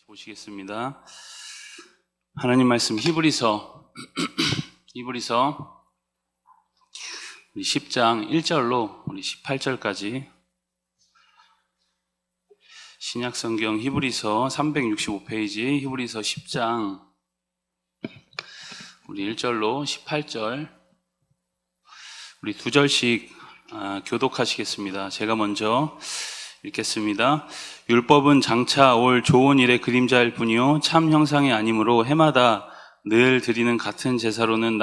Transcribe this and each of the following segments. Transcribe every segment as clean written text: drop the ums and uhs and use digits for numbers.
보시겠습니다. 하나님 말씀 히브리서 우리 10장 1절로 우리 18절까지 신약성경 히브리서 365페이지 히브리서 10장 우리 1절로 18절 우리 두 절씩 교독하시겠습니다. 제가 먼저 읽겠습니다. 율법은 장차 올 좋은 일의 그림자일 뿐이요 참 형상이 아니므로 해마다 늘 드리는 같은 제사로는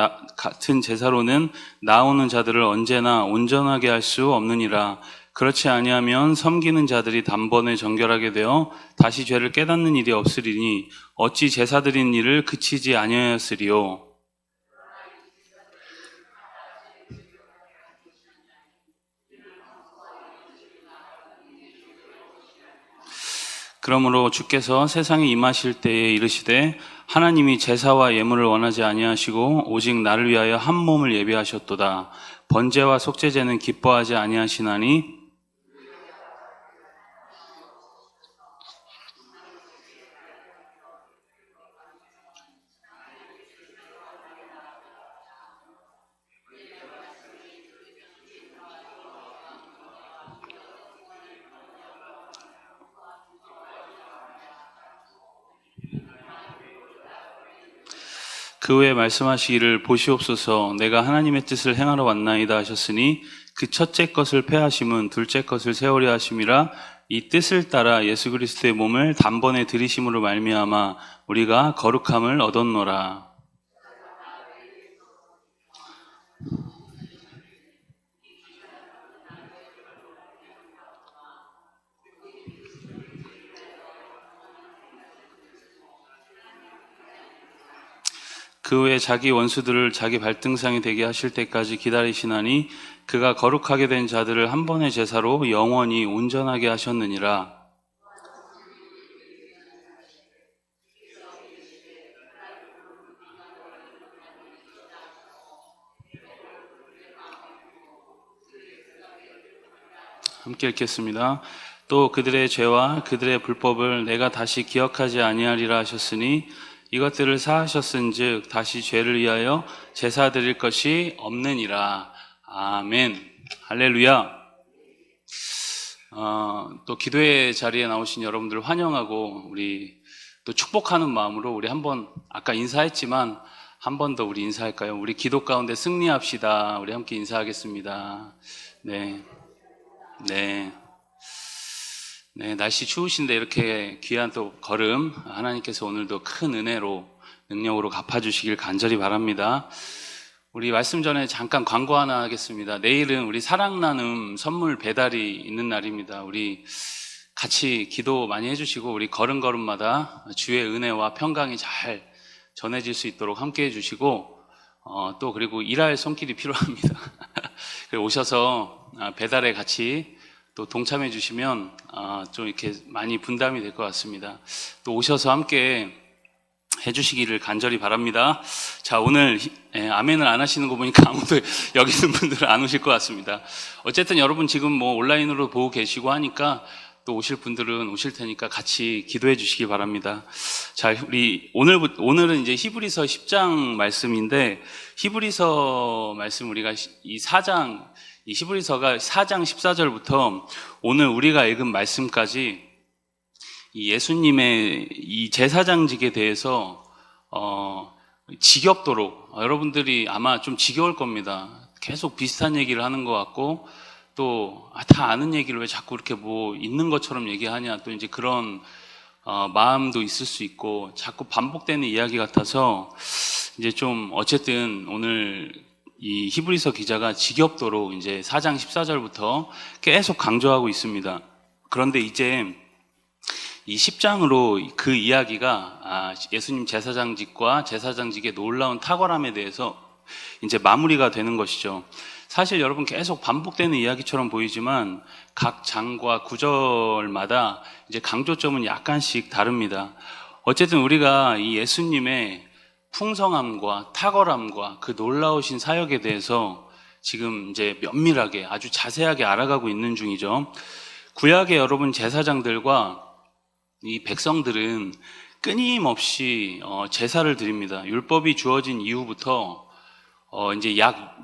나오는 자들을 언제나 온전하게 할 수 없느니라. 그렇지 아니하면 섬기는 자들이 단번에 정결하게 되어 다시 죄를 깨닫는 일이 없으리니 어찌 제사 드린 일을 그치지 아니하였으리요. 그러므로 주께서 세상에 임하실 때에 이르시되 하나님이 제사와 예물을 원하지 아니하시고 오직 나를 위하여 한 몸을 예비하셨도다. 번제와 속죄제는 기뻐하지 아니하시나니 그 후에 말씀하시기를 보시옵소서 내가 하나님의 뜻을 행하러 왔나이다 하셨으니 그 첫째 것을 폐하심은 둘째 것을 세우려 하심이라. 이 뜻을 따라 예수 그리스도의 몸을 단번에 들이심으로 말미암아 우리가 거룩함을 얻었노라. 그 후에 자기 원수들을 자기 발등상이 되게 하실 때까지 기다리시나니 그가 거룩하게 된 자들을 한 번의 제사로 영원히 온전하게 하셨느니라. 함께 읽겠습니다. 또 그들의 죄와 그들의 불법을 내가 다시 기억하지 아니하리라 하셨으니 이것들을 사하셨은즉 다시 죄를 위하여 제사 드릴 것이 없느니라. 아멘. 할렐루야. 또 기도의 자리에 나오신 여러분들 환영하고 우리 또 축복하는 마음으로 우리 한번 아까 인사했지만 한 번 더 우리 인사할까요? 우리 기도 가운데 승리합시다. 우리 함께 인사하겠습니다. 네. 날씨 추우신데 이렇게 귀한 또 걸음 하나님께서 오늘도 큰 은혜로 능력으로 갚아주시길 간절히 바랍니다. 우리 말씀 전에 잠깐 광고 하나 하겠습니다. 내일은 우리 사랑나눔 선물 배달이 있는 날입니다. 우리 같이 기도 많이 해주시고 우리 걸음걸음마다 주의 은혜와 평강이 잘 전해질 수 있도록 함께 해주시고 또 그리고 일할 손길이 필요합니다. 오셔서 배달에 같이 또 동참해 주시면 좀 이렇게 많이 분담이 될 것 같습니다. 또 오셔서 함께 해주시기를 간절히 바랍니다. 자, 오늘 아멘을 안 하시는 거 보니까 아무도 여기 있는 분들은 안 오실 것 같습니다. 어쨌든 여러분 지금 뭐 온라인으로 보고 계시고 하니까 또 오실 분들은 오실 테니까 같이 기도해 주시기 바랍니다. 자, 우리 오늘은 이제 히브리서 10장 말씀인데 히브리서 말씀 우리가 이 히브리서가 4장 14절부터 오늘 우리가 읽은 말씀까지 이 예수님의 이 제사장직에 대해서 지겹도록 여러분들이 아마 좀 지겨울 겁니다. 계속 비슷한 얘기를 하는 것 같고 또 다 아는 얘기를 왜 자꾸 이렇게 뭐 있는 것처럼 얘기하냐 또 이제 그런 마음도 있을 수 있고 자꾸 반복되는 이야기 같아서 이제 좀 어쨌든 오늘 이 히브리서 기자가 지겹도록 이제 4장 14절부터 계속 강조하고 있습니다. 그런데 이제 이 10장으로 그 이야기가 예수님 제사장직과 제사장직의 놀라운 탁월함에 대해서 이제 마무리가 되는 것이죠. 사실 여러분 계속 반복되는 이야기처럼 보이지만 각 장과 구절마다 이제 강조점은 약간씩 다릅니다. 어쨌든 우리가 이 예수님의 풍성함과 탁월함과 그 놀라우신 사역에 대해서 지금 이제 면밀하게 아주 자세하게 알아가고 있는 중이죠. 구약의 여러분 제사장들과 이 백성들은 끊임없이 제사를 드립니다. 율법이 주어진 이후부터 이제 약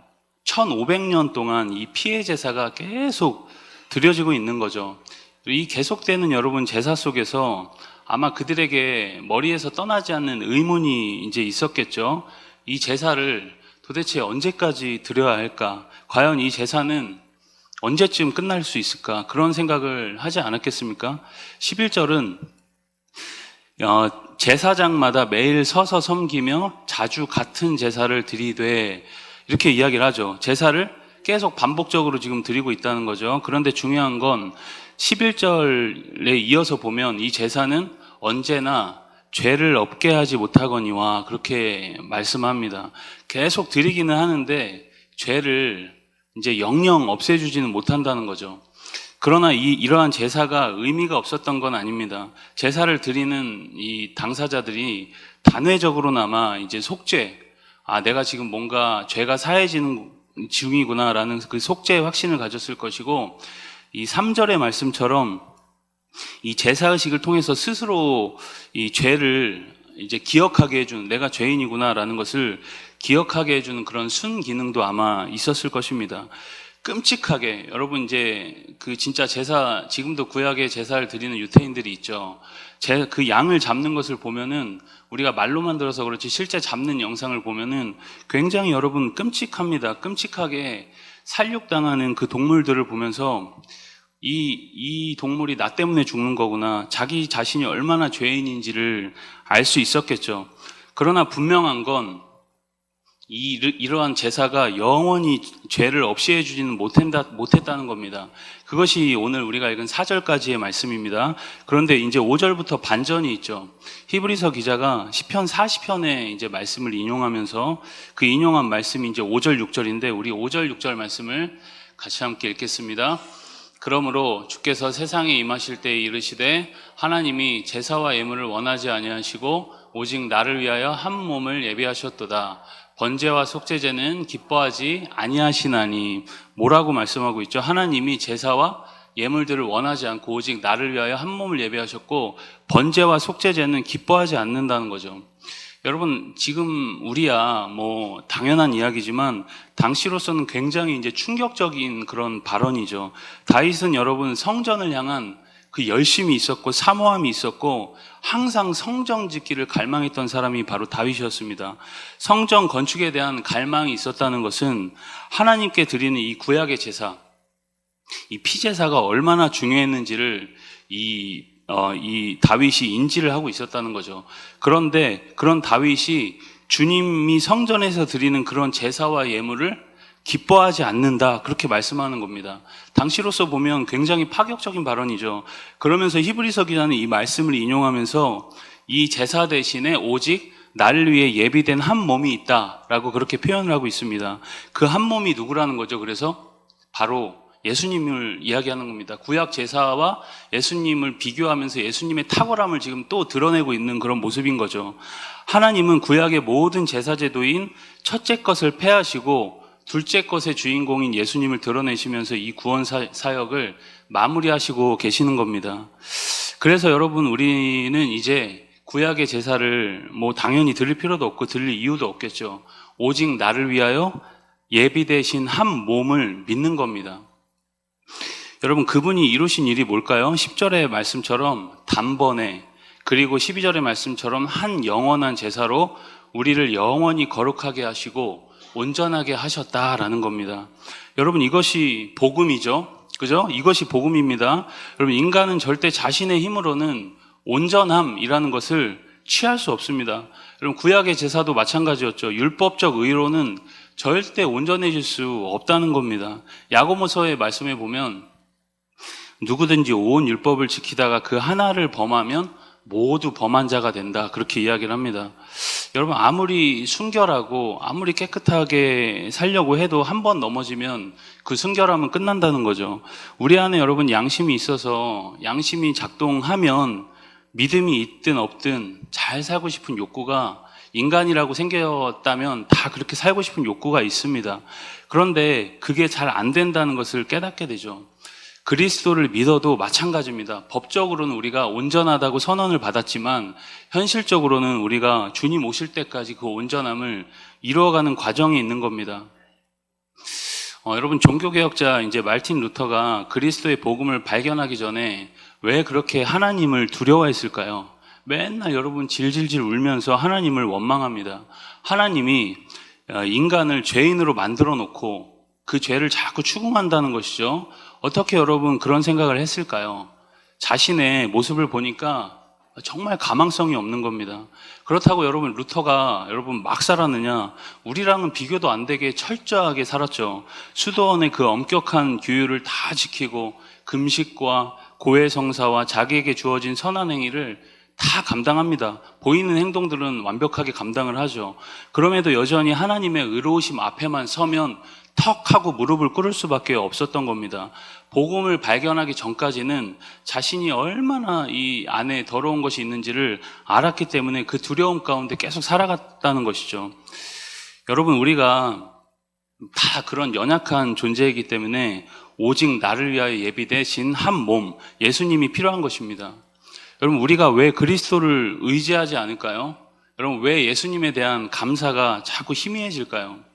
1500년 동안 이 피해 제사가 계속 드려지고 있는 거죠. 이 계속되는 여러분 제사 속에서 아마 그들에게 머리에서 떠나지 않는 의문이 이제 있었겠죠. 이 제사를 도대체 언제까지 드려야 할까? 과연 이 제사는 언제쯤 끝날 수 있을까? 그런 생각을 하지 않았겠습니까? 11절은 제사장마다 매일 서서 섬기며 자주 같은 제사를 드리되, 이렇게 이야기를 하죠. 제사를 계속 반복적으로 지금 드리고 있다는 거죠. 그런데 중요한 건 11절에 이어서 보면 이 제사는 언제나 죄를 없게 하지 못하거니와 그렇게 말씀합니다. 계속 드리기는 하는데 죄를 이제 영영 없애주지는 못한다는 거죠. 그러나 이러한 제사가 의미가 없었던 건 아닙니다. 제사를 드리는 이 당사자들이 단회적으로나마 이제 속죄, 내가 지금 뭔가 죄가 사해지는 중이구나라는 그 속죄의 확신을 가졌을 것이고, 이 3절의 말씀처럼 이 제사의식을 통해서 스스로 이 죄를 이제 기억하게 해주는, 내가 죄인이구나라는 것을 기억하게 해주는 그런 순기능도 아마 있었을 것입니다. 끔찍하게, 여러분 이제 그 진짜 제사, 지금도 구약의 제사를 드리는 유대인들이 있죠. 그 양을 잡는 것을 보면은, 우리가 말로만 들어서 그렇지 실제 잡는 영상을 보면은 굉장히 여러분 끔찍합니다. 끔찍하게 살육당하는 그 동물들을 보면서 이 동물이 나 때문에 죽는 거구나, 자기 자신이 얼마나 죄인인지를 알 수 있었겠죠. 그러나 분명한 건 이러한 제사가 영원히 죄를 없이 해주지는 못했다는 겁니다. 그것이 오늘 우리가 읽은 4절까지의 말씀입니다. 그런데 이제 5절부터 반전이 있죠. 히브리서 기자가 시편 40편의 이제 말씀을 인용하면서 그 인용한 말씀이 이제 5절, 6절인데 우리 5절, 6절 말씀을 같이 함께 읽겠습니다. 그러므로 주께서 세상에 임하실 때에 이르시되 하나님이 제사와 예물을 원하지 아니하시고 오직 나를 위하여 한 몸을 예비하셨도다. 번제와 속죄제는 기뻐하지 아니하시나니. 뭐라고 말씀하고 있죠? 하나님이 제사와 예물들을 원하지 않고 오직 나를 위하여 한 몸을 예비하셨고 번제와 속죄제는 기뻐하지 않는다는 거죠. 여러분, 지금 우리야 뭐 당연한 이야기지만 당시로서는 굉장히 이제 충격적인 그런 발언이죠. 다윗은 여러분 성전을 향한 그 열심이 있었고 사모함이 있었고 항상 성전 짓기를 갈망했던 사람이 바로 다윗이었습니다. 성전 건축에 대한 갈망이 있었다는 것은 하나님께 드리는 이 구약의 제사, 이 피제사가 얼마나 중요했는지를 이 다윗이 인지를 하고 있었다는 거죠. 그런데 그런 다윗이 주님이 성전에서 드리는 그런 제사와 예물을 기뻐하지 않는다, 그렇게 말씀하는 겁니다. 당시로서 보면 굉장히 파격적인 발언이죠. 그러면서 히브리서 기자는 이 말씀을 인용하면서 이 제사 대신에 오직 나를 위해 예비된 한 몸이 있다라고 그렇게 표현을 하고 있습니다. 그 한 몸이 누구라는 거죠? 그래서 바로 예수님을 이야기하는 겁니다. 구약 제사와 예수님을 비교하면서 예수님의 탁월함을 지금 또 드러내고 있는 그런 모습인 거죠. 하나님은 구약의 모든 제사 제도인 첫째 것을 폐하시고 둘째 것의 주인공인 예수님을 드러내시면서 이 구원 사역을 마무리하시고 계시는 겁니다. 그래서 여러분, 우리는 이제 구약의 제사를 뭐 당연히 드릴 필요도 없고 드릴 이유도 없겠죠. 오직 나를 위하여 예비되신 한 몸을 믿는 겁니다. 여러분, 그분이 이루신 일이 뭘까요? 10절의 말씀처럼 단번에, 그리고 12절의 말씀처럼 한 영원한 제사로 우리를 영원히 거룩하게 하시고 온전하게 하셨다라는 겁니다. 여러분, 이것이 복음이죠. 그죠? 이것이 복음입니다. 여러분, 인간은 절대 자신의 힘으로는 온전함이라는 것을 취할 수 없습니다. 여러분, 구약의 제사도 마찬가지였죠. 율법적 의로는 절대 온전해질 수 없다는 겁니다. 야고보서의 말씀에 보면 누구든지 온 율법을 지키다가 그 하나를 범하면 모두 범한 자가 된다, 그렇게 이야기를 합니다. 여러분, 아무리 순결하고 아무리 깨끗하게 살려고 해도 한 번 넘어지면 그 순결함은 끝난다는 거죠. 우리 안에 여러분 양심이 있어서 양심이 작동하면 믿음이 있든 없든 잘 살고 싶은 욕구가, 인간이라고 생겼다면 다 그렇게 살고 싶은 욕구가 있습니다. 그런데 그게 잘 안 된다는 것을 깨닫게 되죠. 그리스도를 믿어도 마찬가지입니다. 법적으로는 우리가 온전하다고 선언을 받았지만 현실적으로는 우리가 주님 오실 때까지 그 온전함을 이루어가는 과정이 있는 겁니다. 여러분, 종교개혁자 이제 말틴 루터가 그리스도의 복음을 발견하기 전에 왜 그렇게 하나님을 두려워했을까요? 맨날 여러분 질질질 울면서 하나님을 원망합니다. 하나님이 인간을 죄인으로 만들어 놓고 그 죄를 자꾸 추궁한다는 것이죠. 어떻게 여러분 그런 생각을 했을까요? 자신의 모습을 보니까 정말 가망성이 없는 겁니다. 그렇다고 여러분 루터가 여러분 막 살았느냐? 우리랑은 비교도 안 되게 철저하게 살았죠. 수도원의 그 엄격한 규율을 다 지키고 금식과 고해성사와 자기에게 주어진 선한 행위를 다 감당합니다. 보이는 행동들은 완벽하게 감당을 하죠. 그럼에도 여전히 하나님의 의로우심 앞에만 서면 턱 하고 무릎을 꿇을 수밖에 없었던 겁니다. 복음을 발견하기 전까지는 자신이 얼마나 이 안에 더러운 것이 있는지를 알았기 때문에 그 두려움 가운데 계속 살아갔다는 것이죠. 여러분, 우리가 다 그런 연약한 존재이기 때문에 오직 나를 위하여 예비되신 한 몸, 예수님이 필요한 것입니다. 여러분, 우리가 왜 그리스도를 의지하지 않을까요? 여러분, 왜 예수님에 대한 감사가 자꾸 희미해질까요?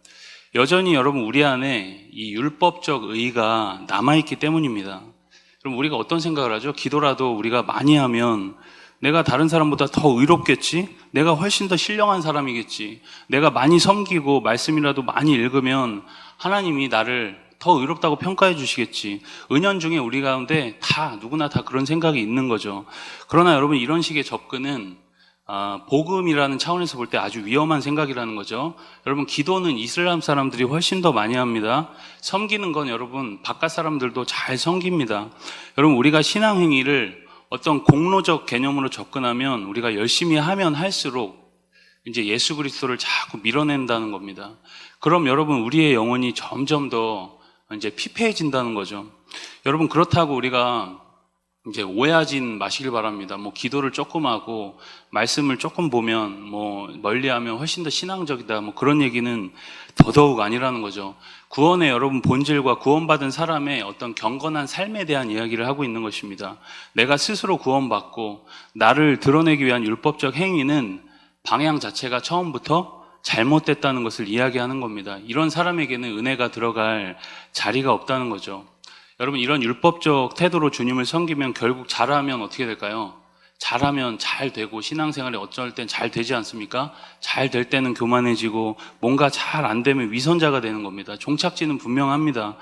여전히 여러분 우리 안에 이 율법적 의가 남아있기 때문입니다. 그럼 우리가 어떤 생각을 하죠? 기도라도 우리가 많이 하면 내가 다른 사람보다 더 의롭겠지? 내가 훨씬 더 신령한 사람이겠지? 내가 많이 섬기고 말씀이라도 많이 읽으면 하나님이 나를 더 의롭다고 평가해 주시겠지. 은연중에 우리 가운데 누구나 다 그런 생각이 있는 거죠. 그러나 여러분, 이런 식의 접근은 복음이라는 차원에서 볼 때 아주 위험한 생각이라는 거죠. 여러분, 기도는 이슬람 사람들이 훨씬 더 많이 합니다. 섬기는 건 여러분 바깥 사람들도 잘 섬깁니다. 여러분, 우리가 신앙 행위를 어떤 공로적 개념으로 접근하면 우리가 열심히 하면 할수록 이제 예수 그리스도를 자꾸 밀어낸다는 겁니다. 그럼 여러분, 우리의 영혼이 점점 더 이제 피폐해진다는 거죠. 여러분, 그렇다고 우리가 이제 오해하진 마시길 바랍니다. 기도를 조금 하고 말씀을 조금 보면 멀리하면 훨씬 더 신앙적이다, 그런 얘기는 더더욱 아니라는 거죠. 구원의 여러분 본질과 구원받은 사람의 어떤 경건한 삶에 대한 이야기를 하고 있는 것입니다. 내가 스스로 구원받고 나를 드러내기 위한 율법적 행위는 방향 자체가 처음부터 잘못됐다는 것을 이야기하는 겁니다. 이런 사람에게는 은혜가 들어갈 자리가 없다는 거죠. 여러분, 이런 율법적 태도로 주님을 섬기면 결국 잘하면 어떻게 될까요? 잘하면 잘 되고 신앙생활에 어쩔 땐 잘 되지 않습니까? 잘 될 때는 교만해지고 뭔가 잘 안 되면 위선자가 되는 겁니다. 종착지는 분명합니다.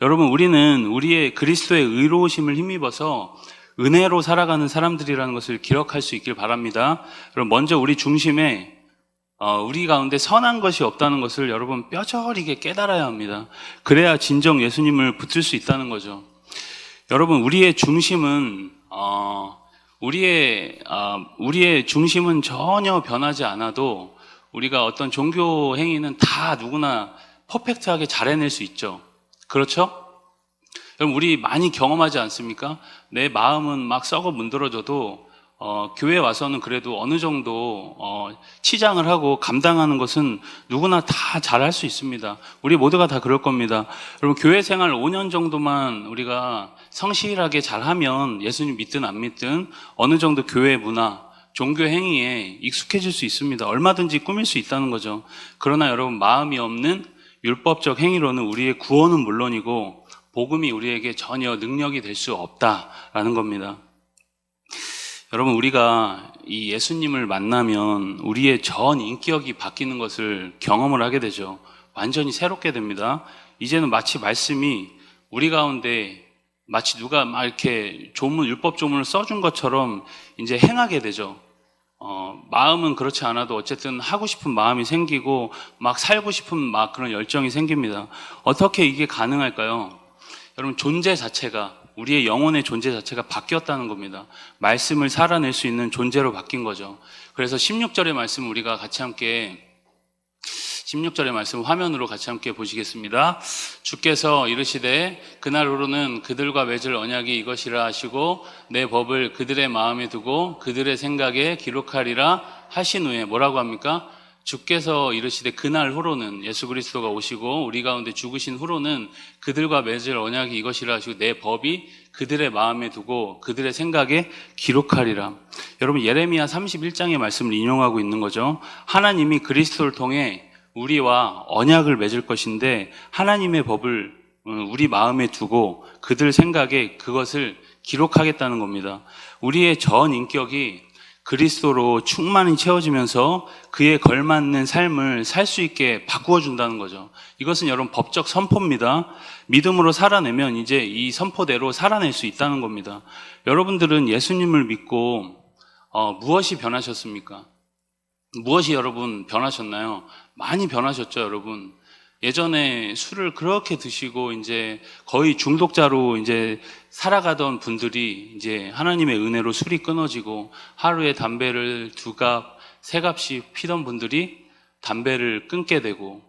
여러분, 우리는 우리의 그리스도의 의로우심을 힘입어서 은혜로 살아가는 사람들이라는 것을 기억할 수 있길 바랍니다. 그럼 먼저 우리 중심에 우리 가운데 선한 것이 없다는 것을 여러분 뼈저리게 깨달아야 합니다. 그래야 진정 예수님을 붙들 수 있다는 거죠. 여러분, 우리의 중심은 우리의 중심은 전혀 변하지 않아도 우리가 어떤 종교 행위는 다 누구나 퍼펙트하게 잘 해낼 수 있죠. 그렇죠? 여러분, 우리 많이 경험하지 않습니까? 내 마음은 막 썩어 문드러져도 교회 와서는 그래도 어느 정도 치장을 하고 감당하는 것은 누구나 다 잘할 수 있습니다. 우리 모두가 다 그럴 겁니다. 여러분, 교회 생활 5년 정도만 우리가 성실하게 잘하면 예수님 믿든 안 믿든 어느 정도 교회 문화, 종교 행위에 익숙해질 수 있습니다. 얼마든지 꾸밀 수 있다는 거죠. 그러나 여러분, 마음이 없는 율법적 행위로는 우리의 구원은 물론이고 복음이 우리에게 전혀 능력이 될 수 없다라는 겁니다. 여러분, 우리가 이 예수님을 만나면 우리의 전 인격이 바뀌는 것을 경험을 하게 되죠. 완전히 새롭게 됩니다. 이제는 마치 말씀이 우리 가운데 마치 누가 막 이렇게 율법 조문을 써준 것처럼 이제 행하게 되죠. 마음은 그렇지 않아도 어쨌든 하고 싶은 마음이 생기고 막 살고 싶은 막 그런 열정이 생깁니다. 어떻게 이게 가능할까요? 여러분, 존재 자체가, 우리의 영혼의 존재 자체가 바뀌었다는 겁니다. 말씀을 살아낼 수 있는 존재로 바뀐 거죠. 그래서 16절의 말씀 우리가 같이 함께 16절의 말씀 화면으로 같이 함께 보시겠습니다. 주께서 이르시되 그날로는 그들과 맺을 언약이 이것이라 하시고 내 법을 그들의 마음에 두고 그들의 생각에 기록하리라 하신 후에 뭐라고 합니까? 주께서 이르시되 그날 후로는, 예수 그리스도가 오시고 우리 가운데 죽으신 후로는 그들과 맺을 언약이 이것이라 하시고 내 법이 그들의 마음에 두고 그들의 생각에 기록하리라. 여러분, 예레미야 31장의 말씀을 인용하고 있는 거죠. 하나님이 그리스도를 통해 우리와 언약을 맺을 것인데 하나님의 법을 우리 마음에 두고 그들 생각에 그것을 기록하겠다는 겁니다. 우리의 전 인격이 그리스도로 충만히 채워지면서 그에 걸맞는 삶을 살 수 있게 바꾸어 준다는 거죠. 이것은 여러분 법적 선포입니다. 믿음으로 살아내면 이제 이 선포대로 살아낼 수 있다는 겁니다. 여러분들은 예수님을 믿고 무엇이 변하셨습니까? 무엇이 여러분 변하셨나요? 많이 변하셨죠, 여러분. 예전에 술을 그렇게 드시고 이제 거의 중독자로 이제 살아가던 분들이 이제 하나님의 은혜로 술이 끊어지고 하루에 담배를 2갑, 3갑씩 피던 분들이 담배를 끊게 되고,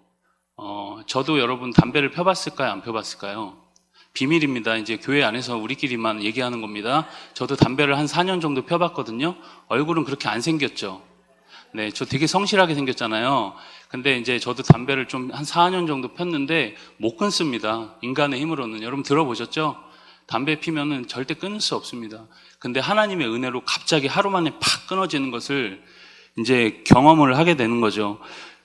저도 여러분 담배를 펴봤을까요? 안 펴봤을까요? 비밀입니다. 이제 교회 안에서 우리끼리만 얘기하는 겁니다. 저도 담배를 한 4년 정도 펴봤거든요. 얼굴은 그렇게 안 생겼죠. 네, 저 되게 성실하게 생겼잖아요. 근데 이제 저도 담배를 좀 한 4년 정도 폈는데 못 끊습니다. 인간의 힘으로는. 여러분 들어보셨죠? 담배 피면은 절대 끊을 수 없습니다. 근데 하나님의 은혜로 갑자기 하루 만에 팍 끊어지는 것을 이제 경험을 하게 되는 거죠.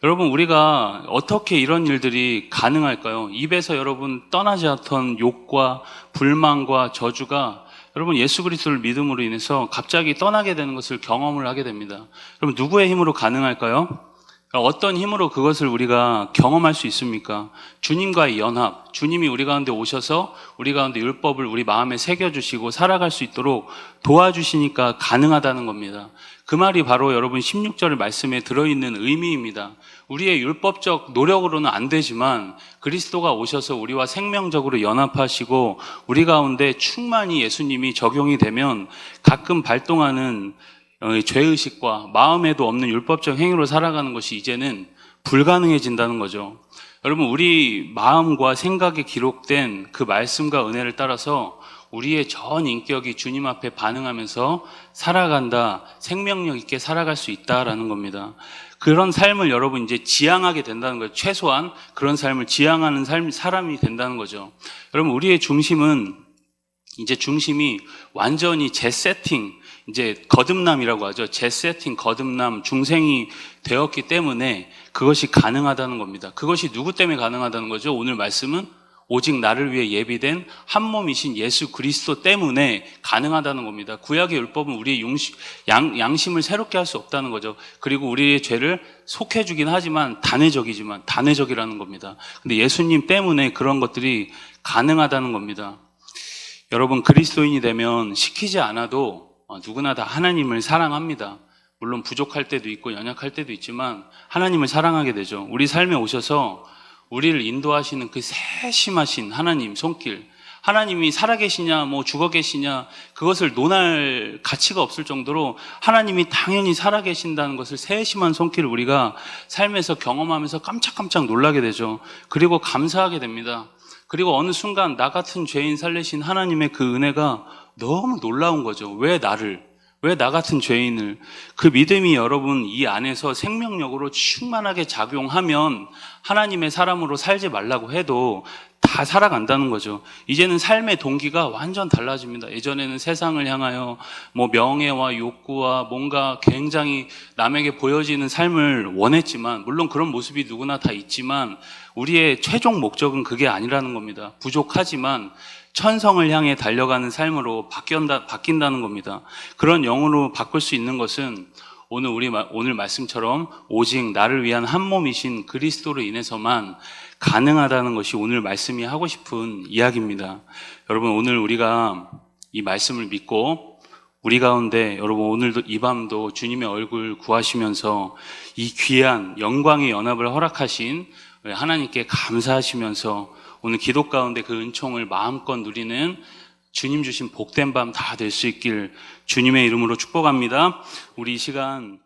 여러분, 우리가 어떻게 이런 일들이 가능할까요? 입에서 여러분 떠나지 않던 욕과 불만과 저주가 여러분 예수 그리스도를 믿음으로 인해서 갑자기 떠나게 되는 것을 경험을 하게 됩니다. 여러분, 누구의 힘으로 가능할까요? 어떤 힘으로 그것을 우리가 경험할 수 있습니까? 주님과의 연합, 주님이 우리 가운데 오셔서 우리 가운데 율법을 우리 마음에 새겨주시고 살아갈 수 있도록 도와주시니까 가능하다는 겁니다. 그 말이 바로 여러분 16절 말씀에 들어있는 의미입니다. 우리의 율법적 노력으로는 안 되지만 그리스도가 오셔서 우리와 생명적으로 연합하시고 우리 가운데 충만히 예수님이 적용이 되면 가끔 발동하는 죄의식과 마음에도 없는 율법적 행위로 살아가는 것이 이제는 불가능해진다는 거죠. 여러분, 우리 마음과 생각에 기록된 그 말씀과 은혜를 따라서 우리의 전 인격이 주님 앞에 반응하면서 살아간다, 생명력 있게 살아갈 수 있다라는 겁니다. 그런 삶을 여러분 이제 지향하게 된다는 거예요. 최소한 그런 삶을 지향하는 사람이 된다는 거죠. 여러분, 우리의 중심은 이제 중심이 완전히 재세팅, 이제 거듭남이라고 하죠. 재세팅, 거듭남, 중생이 되었기 때문에 그것이 가능하다는 겁니다. 그것이 누구 때문에 가능하다는 거죠? 오늘 말씀은 오직 나를 위해 예비된 한 몸이신 예수 그리스도 때문에 가능하다는 겁니다. 구약의 율법은 우리의 양심을 새롭게 할 수 없다는 거죠. 그리고 우리의 죄를 속해주긴 하지만 단회적이라는 겁니다. 근데 예수님 때문에 그런 것들이 가능하다는 겁니다. 여러분, 그리스도인이 되면 시키지 않아도 누구나 다 하나님을 사랑합니다. 물론 부족할 때도 있고 연약할 때도 있지만 하나님을 사랑하게 되죠. 우리 삶에 오셔서 우리를 인도하시는 그 세심하신 하나님 손길, 하나님이 살아계시냐 죽어 계시냐 그것을 논할 가치가 없을 정도로 하나님이 당연히 살아계신다는 것을 세심한 손길을 우리가 삶에서 경험하면서 깜짝깜짝 놀라게 되죠. 그리고 감사하게 됩니다. 그리고 어느 순간 나 같은 죄인 살리신 하나님의 그 은혜가 너무 놀라운 거죠. 왜 나 같은 죄인을. 그 믿음이 여러분 이 안에서 생명력으로 충만하게 작용하면 하나님의 사람으로 살지 말라고 해도 다 살아간다는 거죠. 이제는 삶의 동기가 완전 달라집니다. 예전에는 세상을 향하여 명예와 욕구와 뭔가 굉장히 남에게 보여지는 삶을 원했지만, 물론 그런 모습이 누구나 다 있지만 우리의 최종 목적은 그게 아니라는 겁니다. 부족하지만 천성을 향해 달려가는 삶으로 바뀐다는 겁니다. 그런 영으로 바꿀 수 있는 것은 오늘 말씀처럼 오직 나를 위한 한 몸이신 그리스도로 인해서만 가능하다는 것이 오늘 말씀이 하고 싶은 이야기입니다. 여러분, 오늘 우리가 이 말씀을 믿고 우리 가운데 여러분 오늘도 이 밤도 주님의 얼굴 구하시면서 이 귀한 영광의 연합을 허락하신 하나님께 감사하시면서 오늘 기도 가운데 그 은총을 마음껏 누리는 주님 주신 복된 밤 다 될 수 있길 주님의 이름으로 축복합니다. 우리 이 시간